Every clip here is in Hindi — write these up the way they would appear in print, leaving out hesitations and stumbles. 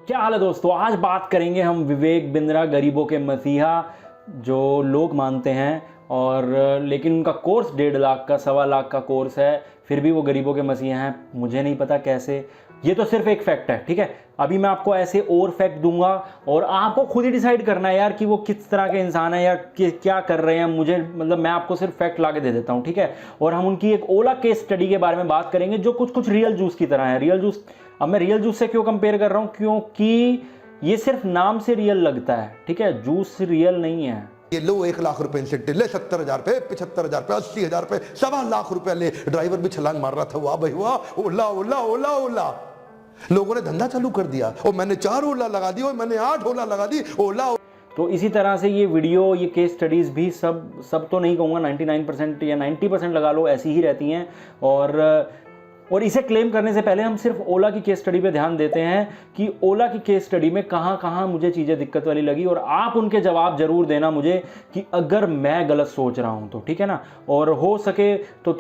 क्या हाल है दोस्तों। आज बात करेंगे हम विवेक बिंद्रा, गरीबों के मसीहा जो लोग मानते हैं, और लेकिन उनका कोर्स 1.5 लाख का, 1.25 लाख का कोर्स है, फिर भी वो गरीबों के मसीहा हैं। मुझे नहीं पता कैसे, ये तो सिर्फ एक फैक्ट है, ठीक है। अभी मैं आपको ऐसे और फैक्ट दूंगा और आपको खुद ही डिसाइड करना है यार कि वो किस तरह के इंसान है या क्या कर रहे हैं। मुझे मतलब मैं आपको सिर्फ फैक्ट ला के दे देता हूँ, ठीक है। और हम उनकी एक ओला केस स्टडी के बारे में बात करेंगे जो कुछ रियल जूस की तरह है। रियल जूस, अब मैं रियल जूस से क्यों कंपेयर कर रहा हूँ, क्योंकि ये सिर्फ नाम से रियल लगता है, ठीक है, जूस रियल नहीं है। ये लो 1 लाख रुपए इंसेंटिव ले, 70,000 पे, 75,000 पे, 80,000 पे, 1.25 लाख रुपए ले। ड्राइवर भी छलांग मार रहा था, वाह भाई वाह, ओला ओला ओला ओला। लोगों ने धंधा चालू कर दिया और मैंने 4 ओला लगा दी और मैंने 8 ओला लगा दी, ओला। तो इसी तरह से ये वीडियो, ये केस स्टडीज़ भी सब तो नहीं कहूँगा, 99% या 90% लगा लो ऐसी ही रहती हैं। और इसे क्लेम करने से पहले हम सिर्फ ओला की केस स्टडी पे ध्यान देते हैं कि ओला की केस स्टडी में कहाँ कहाँ मुझे चीज़ें दिक्कत वाली लगी, और आप उनके जवाब जरूर देना मुझे कि अगर मैं गलत सोच रहा हूँ तो, ठीक है ना। और हो सके तो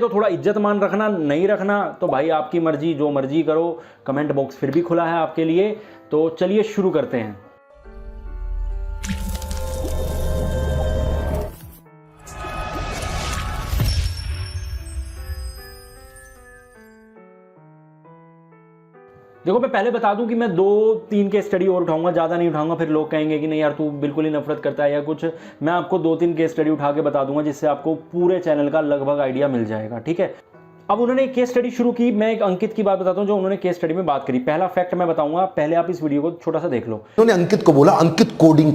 थोड़ा इज्जत मान रखना, नहीं रखना तो भाई आपकी मर्जी, जो मर्जी करो। कमेंट बॉक्स फिर भी खुला है आपके लिए। तो चलिए शुरू करते हैं। देखो, मैं पहले बता दूं कि मैं 2-3 केस स्टडी और उठाऊंगा, ज़्यादा नहीं उठाऊंगा, फिर लोग कहेंगे कि नहीं यार तू बिल्कुल ही नफरत करता है या कुछ। मैं आपको 2-3 केस स्टडी उठा के बता दूंगा जिससे आपको पूरे चैनल का लगभग आइडिया मिल जाएगा, ठीक है। अब उन्होंने एक केस स्टडी शुरू की। मैं एक अंकित की बात बताता हूं जो उन्होंने केस स्टडी में बात करी। पहला फैक्ट मैं बताऊंगा, पहले आप इस वीडियो को छोटा सा देख लो। उन्होंने अंकित को बोला, अंकित कोडिंग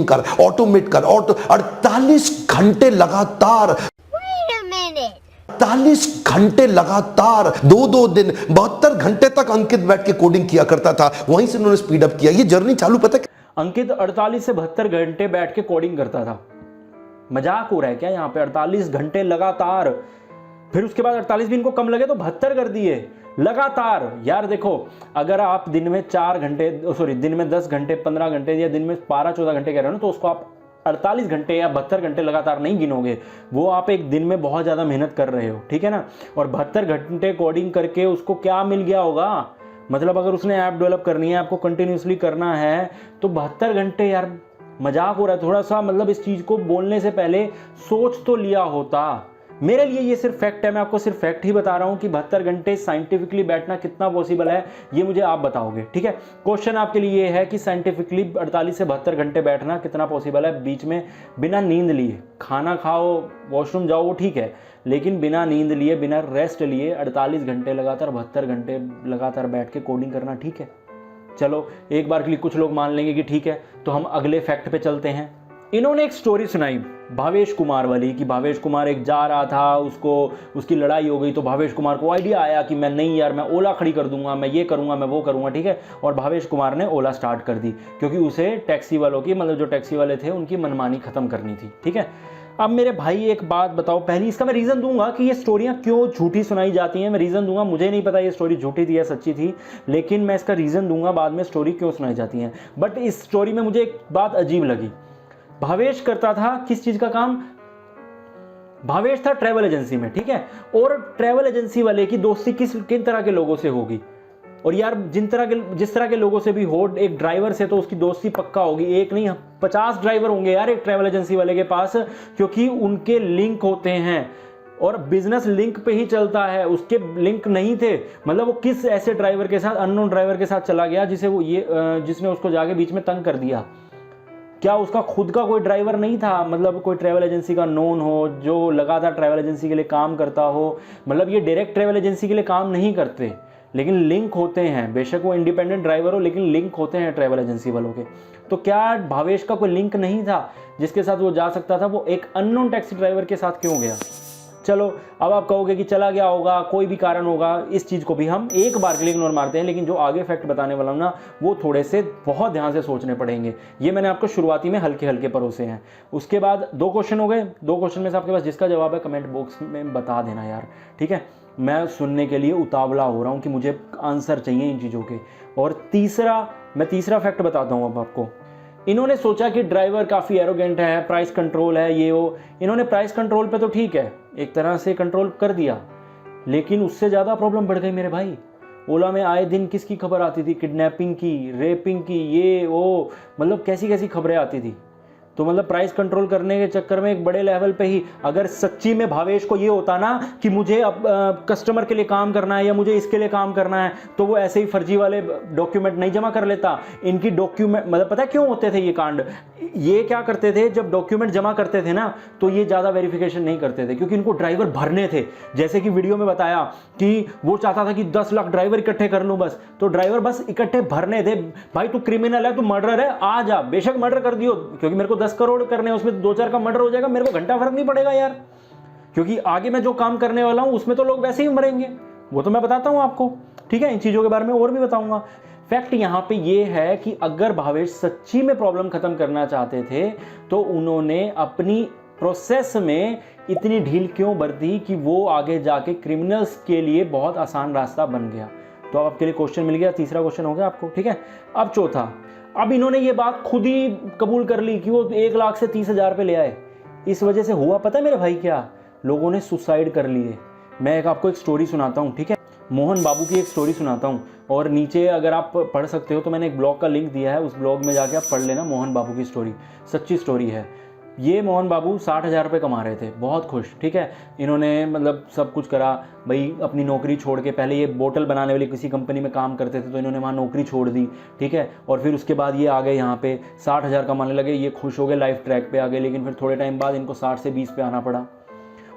कर, ऑटोमेट कर, 48 घंटे लगातार, 48 घंटे लगातार, 2-2 दिन, 72 घंटे तक अंकित बैठ के कोडिंग किया करता था। वहीं से उन्होंने स्पीड अप किया। ये जर्नी चालू, पता है अंकित 48 से 72 घंटे बैठ के कोडिंग करता था। मजाक हो रहा है क्या यहाँ पे? 48 घंटे लगातार, फिर उसके बाद 48 भी इनको कम लगे तो 72 कर दिए लगातार। यार देखो, अगर आप दिन में 4 घंटे, दिन में 10 घंटे, 15 घंटे या दिन में 12-14 घंटे कह रहे हो ना, तो उसको आप 48 घंटे या 72 घंटे लगातार नहीं गिनोगे। वो आप एक दिन में बहुत ज़्यादा मेहनत कर रहे हो, ठीक है ना। और 72 घंटे कोडिंग करके उसको क्या मिल गया होगा? मतलब अगर उसने ऐप डेवलप करनी है, आपको कंटिन्यूसली करना है, तो 72 घंटे, यार मजाक हो रहा है। थोड़ा सा मतलब इस चीज़ को बोलने से पहले सोच तो लिया होता। मेरे लिए ये सिर्फ फैक्ट है, मैं आपको सिर्फ फैक्ट ही बता रहा हूँ कि 72 घंटे साइंटिफिकली बैठना कितना पॉसिबल है, ये मुझे आप बताओगे, ठीक है। क्वेश्चन आपके लिए ये है कि साइंटिफिकली 48 से 72 घंटे बैठना कितना पॉसिबल है, बीच में बिना नींद लिए। खाना खाओ, वॉशरूम जाओ, वो ठीक है, लेकिन बिना नींद लिए, बिना रेस्ट लिए 48 घंटे लगातार, 72 घंटे लगातार बैठ के कोडिंग करना, ठीक है। चलो एक बार के लिए कुछ लोग मान लेंगे कि ठीक है। तो हम अगले फैक्ट पे चलते हैं। इन्होंने एक स्टोरी सुनाई भावेश कुमार वाली, कि भावेश कुमार एक जा रहा था, उसकी लड़ाई हो गई, तो भावेश कुमार को आइडिया आया कि मैं नहीं यार, मैं ओला खड़ी कर दूंगा, मैं ये करूंगा, मैं वो करूंगा, ठीक है। और भावेश कुमार ने ओला स्टार्ट कर दी क्योंकि उसे टैक्सी वालों की, मतलब जो टैक्सी वाले थे उनकी मनमानी खत्म करनी थी, ठीक है। अब मेरे भाई एक बात बताओ, पहली इसका मैं रीज़न दूंगा कि ये स्टोरियाँ क्यों झूठी सुनाई जाती हैं। मैं रीज़न दूंगा, मुझे नहीं पता ये स्टोरी झूठी थी या सच्ची थी, लेकिन मैं इसका रीज़न दूंगा बाद में स्टोरी क्यों सुनाई जाती हैं। बट इस स्टोरी में मुझे एक बात अजीब लगी। भावेश करता था किस चीज़ का काम? भावेश था ट्रैवल एजेंसी में, ठीक है। और ट्रैवल एजेंसी वाले की दोस्ती किन तरह के लोगों से होगी? और यार जिस तरह के लोगों से भी हो, एक ड्राइवर से तो उसकी दोस्ती पक्का होगी। एक नहीं, 50 ड्राइवर होंगे यार एक ट्रैवल एजेंसी वाले के पास, क्योंकि उनके लिंक होते हैं और बिजनेस लिंक पे ही चलता है। उसके लिंक नहीं थे, मतलब वो किस ऐसे ड्राइवर के साथ, अननोन ड्राइवर के साथ चला गया जिसने उसको जाके बीच में तंग कर दिया। क्या उसका खुद का कोई ड्राइवर नहीं था? मतलब कोई ट्रैवल एजेंसी का नोन हो, जो लगातार ट्रैवल एजेंसी के लिए काम करता हो। मतलब ये डायरेक्ट ट्रैवल एजेंसी के लिए काम नहीं करते, लेकिन लिंक होते हैं। बेशक वो इंडिपेंडेंट ड्राइवर हो, लेकिन लिंक होते हैं ट्रैवल एजेंसी वालों के। तो क्या भावेश का कोई लिंक नहीं था जिसके साथ वो जा सकता था? वो एक अननोन टैक्सी ड्राइवर के साथ क्यों गया? चलो अब आप कहोगे कि चला गया होगा, कोई भी कारण होगा, इस चीज़ को भी हम एक बार के लिए इग्नोर मारते हैं। लेकिन जो आगे फैक्ट बताने वाला हूं ना, वो थोड़े से बहुत ध्यान से सोचने पड़ेंगे। ये मैंने आपको शुरुआती में हल्के हल्के परोसे हैं। उसके बाद 2 क्वेश्चन हो गए। 2 क्वेश्चन में से आपके पास जिसका जवाब है कमेंट बॉक्स में बता देना यार, ठीक है। मैं सुनने के लिए उतावला हो रहा हूँ कि मुझे आंसर चाहिए इन चीज़ों के। और तीसरा फैक्ट बताता हूँ अब आपको। इन्होंने सोचा कि ड्राइवर काफ़ी एरोगेंट है, प्राइस कंट्रोल है, ये वो। इन्होंने प्राइस कंट्रोल पे तो ठीक है, एक तरह से कंट्रोल कर दिया, लेकिन उससे ज़्यादा प्रॉब्लम बढ़ गई मेरे भाई। ओला में आए दिन किसकी खबर आती थी, किडनैपिंग की, रेपिंग की, ये वो, मतलब कैसी कैसी खबरें आती थी। तो मतलब प्राइस कंट्रोल करने के चक्कर में एक बड़े लेवल पे ही, अगर सच्ची में भावेश को ये होता ना कि मुझे अब कस्टमर के लिए काम करना है या मुझे इसके लिए काम करना है, तो वो ऐसे ही फर्जी वाले डॉक्यूमेंट नहीं जमा कर लेता। इनकी डॉक्यूमेंट मतलब पता है क्यों होते थे ये कांड, ये क्या करते थे जब डॉक्यूमेंट जमा करते थे ना, तो ये ज़्यादा वेरिफिकेशन नहीं करते थे, क्योंकि इनको ड्राइवर भरने थे। जैसे कि वीडियो में बताया कि वो चाहता था कि 10 लाख ड्राइवर इकट्ठे कर लूँ बस, तो ड्राइवर बस इकट्ठे भरने थे। भाई तू क्रिमिनल है, तू मर्डर है, आ जा, बेशक मर्डर कर दियो, क्योंकि मेरे को 10 करोड़ करने हैं, उसमें 2-4 का मर्डर हो जाएगा, मेरे को घंटा फर्क नहीं पड़ेगा यार, क्योंकि आगे मैं जो काम करने वाला हूं उसमें तो लोग वैसे ही मरेंगे, वो तो मैं बताता हूं आपको। ठीक है, इन चीजों के बारे में और भी बताऊंगा। फैक्ट यहां पे ये है कि अगर भावेश सच्ची में प्रॉब्लम खत्म करना चाहते थे तो उन्होंने अपनी प्रोसेस में इतनी ढील क्यों बरती कि वो आगे जाके क्रिमिनल्स के लिए बहुत आसान रास्ता बन गया। तो अब आपके लिए क्वेश्चन मिल गया, तीसरा क्वेश्चन हो गया आपको। ठीक है, अब चौथा, अब इन्होंने ये बात खुद ही कबूल कर ली कि वो 1 लाख से 30,000 रुपये ले आए। इस वजह से हुआ पता है मेरे भाई क्या, लोगों ने सुसाइड कर लिए। मैं आपको एक स्टोरी सुनाता हूँ, ठीक है, मोहन बाबू की एक स्टोरी सुनाता हूँ, और नीचे अगर आप पढ़ सकते हो तो मैंने एक ब्लॉग का लिंक दिया है, उस ब्लॉग में जाके आप पढ़ लेना मोहन बाबू की स्टोरी, सच्ची स्टोरी है। ये मोहन बाबू 60,000 रुपये कमा रहे थे, बहुत खुश। ठीक है, इन्होंने मतलब सब कुछ करा भाई, अपनी नौकरी छोड़ के, पहले ये बोतल बनाने वाली किसी कंपनी में काम करते थे तो इन्होंने वहाँ नौकरी छोड़ दी। ठीक है, और फिर उसके बाद ये आ गए यहाँ पे 60,000 कमाने लगे, ये खुश हो गए, लाइफ ट्रैक पे आ गए। लेकिन फिर थोड़े टाइम बाद इनको 60 से 20 पे आना पड़ा,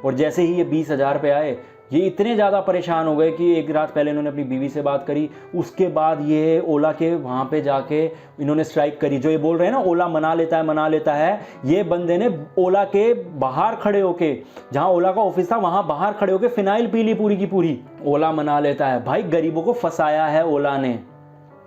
और जैसे ही ये 20,000 पे आए, ये इतने ज़्यादा परेशान हो गए कि एक रात पहले इन्होंने अपनी बीवी से बात करी। उसके बाद ये ओला के वहाँ पे जाके इन्होंने स्ट्राइक करी। जो ये बोल रहे हैं ना ओला मना लेता है, ये बंदे ने ओला के बाहर खड़े होके, जहाँ ओला का ऑफिस था वहाँ बाहर खड़े होके फिनाइल पी ली पूरी की पूरी। ओला मना लेता है भाई, गरीबों को फंसाया है ओला ने,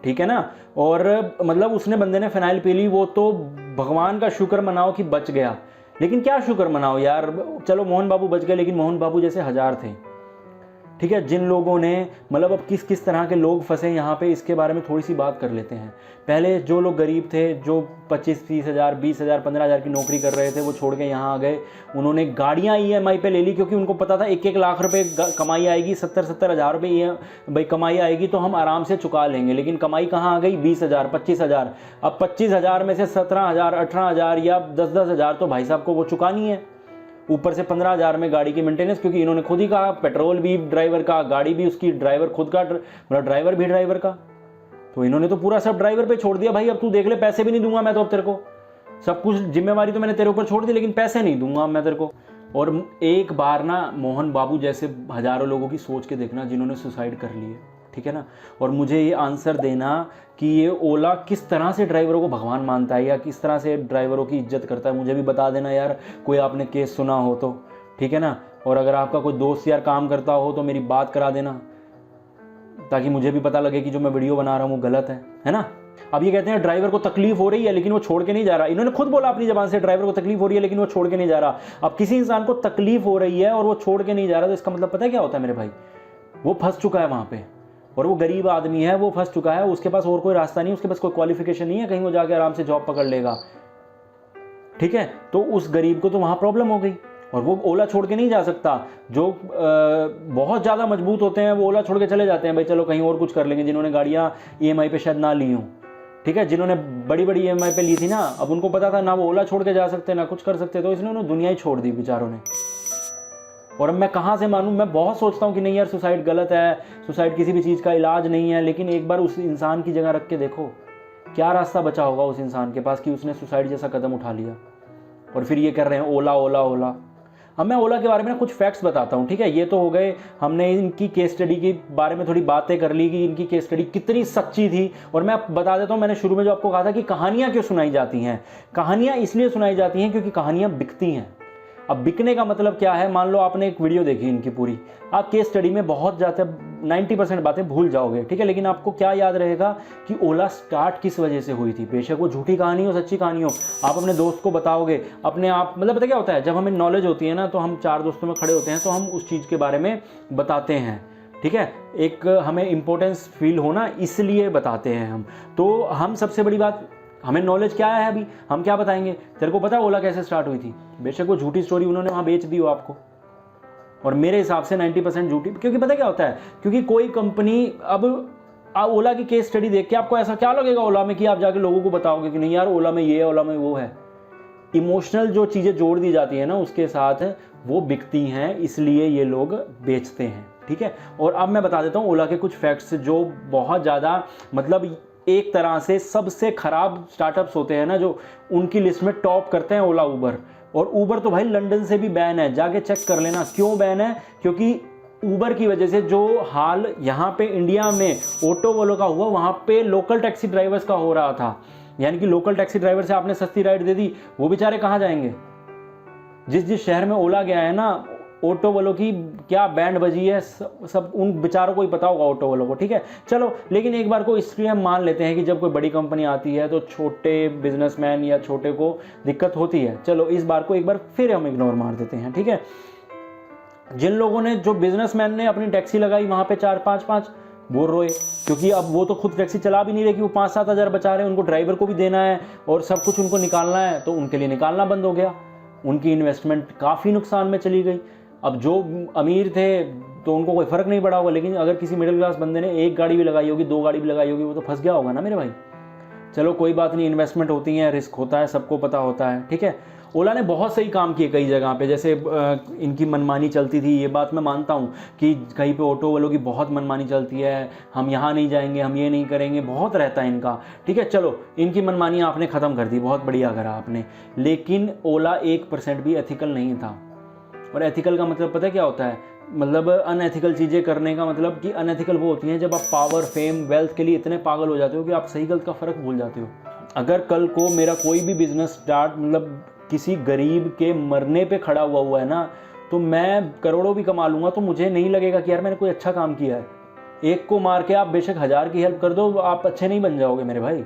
ठीक है ना। और मतलब उसने बंदे ने फिनाइल पी ली, वो तो भगवान का शुक्र मनाओ कि बच गया। लेकिन क्या शुक्र मनाओ यार, चलो मोहन बाबू बच गए, लेकिन मोहन बाबू जैसे हजार थे। ठीक है, जिन लोगों ने मतलब अब किस किस तरह के लोग फंसे यहाँ पे, इसके बारे में थोड़ी सी बात कर लेते हैं। पहले जो लोग गरीब थे, जो 25-30 हज़ार, 20 हज़ार, 15 हज़ार की नौकरी कर रहे थे, वो छोड़ के यहाँ आ गए। उन्होंने गाड़ियाँ EMI पे ले ली, क्योंकि उनको पता था 1-1 लाख रुपए कमाई आएगी, 70-70 हज़ार रुपये भाई कमाई आएगी तो हम आराम से चुका लेंगे। लेकिन कमाई कहाँ आ गई, 20,000, 25,000। अब 25,000 में से 17,000, 18,000 या 10-10 हज़ार तो भाई साहब को वो चुकानी है। ऊपर से 15,000 में गाड़ी की मेंटेनेंस, क्योंकि इन्होंने खुद ही कहा पेट्रोल भी ड्राइवर का, गाड़ी भी उसकी, ड्राइवर खुद का, मतलब ड्राइवर भी ड्राइवर का। तो इन्होंने तो पूरा सब ड्राइवर पे छोड़ दिया। भाई अब तू देख ले, पैसे भी नहीं दूंगा मैं तो अब तेरे को, सब कुछ जिम्मेवारी तो मैंने तेरे ऊपर छोड़ दी, लेकिन पैसे नहीं दूंगा मैं तेरे को। और एक बार ना मोहन बाबू जैसे हजारों लोगों की सोच के देखना जिन्होंने सुसाइड कर लिए, ठीक है ना। और मुझे ये आंसर देना कि ये ओला किस तरह से ड्राइवरों को भगवान मानता है या किस तरह से ड्राइवरों की इज्जत करता है, मुझे भी बता देना यार, कोई आपने केस सुना हो तो, ठीक है ना। और अगर आपका कोई दोस्त यार काम करता हो तो मेरी बात करा देना, ताकि मुझे भी पता लगे कि जो मैं वीडियो बना रहा हूँ वो गलत है ना। अब ये कहते हैं ड्राइवर को तकलीफ हो रही है लेकिन वो छोड़ के नहीं जा रहा। इन्होंने खुद बोला अपनी जबान से, ड्राइवर को तकलीफ हो रही है लेकिन वो छोड़ के नहीं जा रहा। अब किसी इंसान को तकलीफ हो रही है और वो छोड़ के नहीं जा रहा, तो इसका मतलब पता है क्या होता है मेरे भाई, वो फंस चुका है वहां पे, और वो गरीब आदमी है, वो फंस चुका है, उसके पास और कोई रास्ता नहीं, उसके पास कोई क्वालिफिकेशन नहीं है, कहीं वो जाके आराम से जॉब पकड़ लेगा, ठीक है। तो उस गरीब को तो वहां प्रॉब्लम हो गई, और वो ओला छोड़ के नहीं जा सकता। जो बहुत ज़्यादा मजबूत होते हैं वो ओला छोड़ के चले जाते हैं, भाई चलो कहीं और कुछ कर लेंगे, जिन्होंने गाड़ियाँ EMI पे शायद ना ली हों, ठीक है, जिन्होंने बड़ी बड़ी EMI पे ली थी ना, अब उनको पता था ना वो ओला छोड़ के जा सकते ना कुछ कर सकते, तो इसलिए उन्होंने दुनिया ही छोड़ दी बेचारों ने। और अब मैं कहाँ से मानूं, मैं बहुत सोचता हूँ कि नहीं यार सुसाइड गलत है, सुसाइड किसी भी चीज़ का इलाज नहीं है, लेकिन एक बार उस इंसान की जगह रख के देखो क्या रास्ता बचा होगा उस इंसान के पास कि उसने सुसाइड जैसा कदम उठा लिया। और फिर ये कर रहे हैं ओला ओला ओला। अब मैं ओला के बारे में ना कुछ फैक्ट्स बताता हूँ, ठीक है। ये तो हो गए, हमने इनकी केस स्टडी के बारे में थोड़ी बातें कर ली कि इनकी केस स्टडी कितनी सच्ची थी। और मैं बता देता हूँ, मैंने शुरू में जो आपको कहा था कि कहानियाँ क्यों सुनाई जाती हैं। कहानियाँ इसलिए सुनाई जाती हैं क्योंकि कहानियाँ बिकती हैं। अब बिकने का मतलब क्या है, मान लो आपने एक वीडियो देखी इनकी पूरी, आप केस स्टडी में बहुत ज़्यादा 90% बातें भूल जाओगे, ठीक है, लेकिन आपको क्या याद रहेगा कि ओला स्टार्ट किस वजह से हुई थी। बेशक वो झूठी कहानी हो, सच्ची कहानी हो, आप अपने दोस्त को बताओगे, अपने आप, मतलब पता क्या होता है, जब हमें नॉलेज होती है ना तो हम 4 दोस्तों में खड़े होते हैं तो हम उस चीज़ के बारे में बताते हैं, ठीक है, एक हमें इंपॉर्टेंस फील होना इसलिए बताते हैं हम। तो हम सबसे बड़ी बात, हमें नॉलेज क्या है, अभी हम क्या बताएंगे, तेरे को पता है ओला कैसे स्टार्ट हुई थी, बेशक वो झूठी स्टोरी उन्होंने वहाँ बेच दी हो आपको, और मेरे हिसाब से 90% झूठी, क्योंकि पता क्या होता है, क्योंकि कोई कंपनी, अब ओला की केस स्टडी देख के आपको ऐसा क्या लगेगा ओला में कि आप जाके लोगों को बताओगे कि नहीं यार ओला में ये है, ओला में वो है। इमोशनल जो चीज़ें जोड़ दी जाती है ना उसके साथ, वो बिकती हैं, इसलिए ये लोग बेचते हैं, ठीक है। और अब मैं बता देता हूँ ओला के कुछ फैक्ट्स जो बहुत ज़्यादा, मतलब एक तरह से सबसे खराब स्टार्टअप्स होते हैं ना, जो उनकी लिस्ट में टॉप करते हैं ओला, उबर। और उबर तो भाई लंदन से भी बैन है, जाके चेक कर लेना क्यों बैन है, क्योंकि उबर की वजह से जो हाल यहाँ पे इंडिया में ऑटो वालों का हुआ, वहाँ पे लोकल टैक्सी ड्राइवर्स का हो रहा था। यानी कि लोकल टैक्सी ड्राइवर से आपने सस्ती राइड दे दी, वो बेचारे कहाँ जाएंगे। जिस शहर में ओला गया है ना, ऑटो वालों की क्या बैंड बजी है, सब उन बेचारों को ही पता होगा, ऑटो वालों को, ठीक है। चलो, लेकिन एक बार को इसलिए हम मान लेते हैं कि जब कोई बड़ी कंपनी आती है तो छोटे बिजनेसमैन या छोटे को दिक्कत होती है। चलो, इस बार को एक बार फिर हम इग्नोर मार देते हैं, ठीक है। जिन लोगों ने, जो बिजनेसमैन ने अपनी टैक्सी लगाई वहाँ पे 4-5 वो रोए, क्योंकि अब वो तो खुद टैक्सी चला भी नहीं रहे कि वो 5-7 हज़ार बचा रहे हैं, उनको ड्राइवर को भी देना है और सब कुछ उनको निकालना है, तो उनके लिए निकालना बंद हो गया। उनकी इन्वेस्टमेंट काफ़ी नुकसान में चली गई। अब जो अमीर थे तो उनको कोई फ़र्क नहीं पड़ा होगा, लेकिन अगर किसी मिडिल क्लास बंदे ने एक गाड़ी भी लगाई होगी, 2 गाड़ी भी लगाई होगी, वो तो फंस गया होगा ना मेरे भाई। चलो कोई बात नहीं, इन्वेस्टमेंट होती है, रिस्क होता है, सबको पता होता है, ठीक है। ओला ने बहुत सही काम किए कई जगह पे, जैसे इनकी मनमानी चलती थी, ये बात मैं मानता हूँ कि कहीं पे ऑटो वालों की बहुत मनमानी चलती है, हम यहाँ नहीं जाएंगे, हम ये नहीं करेंगे, बहुत रहता है इनका, ठीक है। चलो, इनकी मनमानी आपने ख़त्म कर दी, बहुत बढ़िया करा आपने। लेकिन ओला 1% भी एथिकल नहीं था। और एथिकल का मतलब पता है क्या होता है, मतलब अनएथिकल चीज़ें करने का मतलब कि अनएथिकल वो होती हैं जब आप पावर, फेम, वेल्थ के लिए इतने पागल हो जाते हो कि आप सही गलत का फ़र्क भूल जाते हो। अगर कल को मेरा कोई भी बिजनेस स्टार्ट, मतलब किसी गरीब के मरने पे खड़ा हुआ है ना, तो मैं करोड़ों भी कमा लूँगा, तो मुझे नहीं लगेगा कि यार मैंने कोई अच्छा काम किया है। एक को मार के आप बेशक 1000 की हेल्प कर दो, आप अच्छे नहीं बन जाओगे मेरे भाई।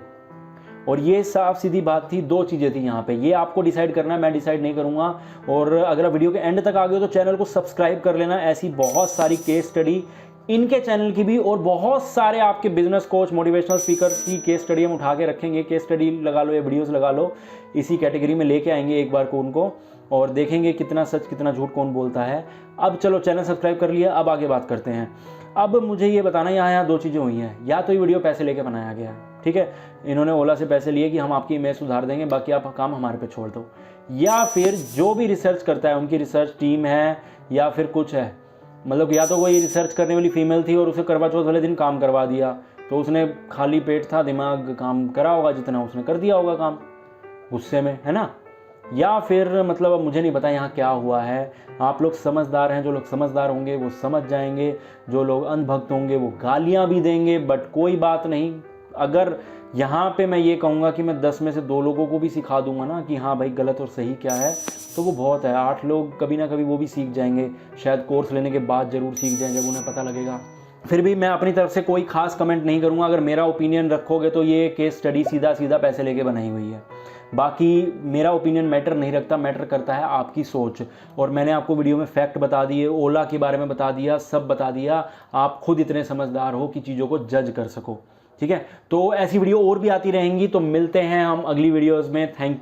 और ये साफ सीधी बात थी, 2 चीज़ें थी यहाँ पे, ये आपको डिसाइड करना है, मैं डिसाइड नहीं करूँगा। और अगर आप वीडियो के एंड तक आ गए हो तो चैनल को सब्सक्राइब कर लेना। ऐसी बहुत सारी केस स्टडी, इनके चैनल की भी और बहुत सारे आपके बिजनेस कोच, मोटिवेशनल स्पीकर की केस स्टडी हम उठा के रखेंगे। केस स्टडी लगा लो या वीडियोस लगा लो, इसी कैटेगरी में लेके आएंगे एक बार को उनको, और देखेंगे कितना सच कितना झूठ कौन बोलता है। अब चलो, चैनल सब्सक्राइब कर लिया, अब आगे बात करते हैं। अब मुझे ये बताना, यहाँ 2 चीज़ें हुई हैं। या तो ये वीडियो पैसे लेके बनाया गया है, ठीक है, इन्होंने ओला से पैसे लिए कि हम आपकी इमेज सुधार देंगे, बाकी आप काम हमारे पे छोड़ दो। या फिर जो भी रिसर्च करता है, उनकी रिसर्च टीम है या फिर कुछ है, मतलब या तो कोई रिसर्च करने वाली फीमेल थी और उसे करवा चौथ वाले दिन काम करवा दिया, तो उसने खाली पेट था, दिमाग काम करा होगा जितना, उसने कर दिया होगा काम गुस्से में, है ना। या फिर मतलब अब मुझे नहीं पता यहाँ क्या हुआ है। आप लोग समझदार हैं, जो लोग समझदार होंगे वो समझ जाएंगे, जो लोग अंधभक्त होंगे वो गालियाँ भी देंगे, बट कोई बात नहीं। अगर यहाँ पे मैं ये कहूँगा कि मैं 10 में से 2 लोगों को भी सिखा दूंगा ना कि हाँ भाई गलत और सही क्या है, तो वो बहुत है। 8 लोग कभी ना कभी वो भी सीख जाएंगे, शायद कोर्स लेने के बाद ज़रूर सीख जाएं जब उन्हें पता लगेगा। फिर भी मैं अपनी तरफ से कोई खास कमेंट नहीं करूँगा। अगर मेरा ओपिनियन रखोगे तो ये केस स्टडी सीधा पैसे लेके बनाई हुई है। बाकी मेरा ओपिनियन मैटर नहीं रखता, मैटर करता है आपकी सोच। और मैंने आपको वीडियो में फैक्ट बता दिए, ओला के बारे में बता दिया, सब बता दिया। आप खुद इतने समझदार हो कि चीज़ों को जज कर सको, ठीक है। तो ऐसी वीडियो और भी आती रहेंगी, तो मिलते हैं हम अगली वीडियोज़ में। Thank you.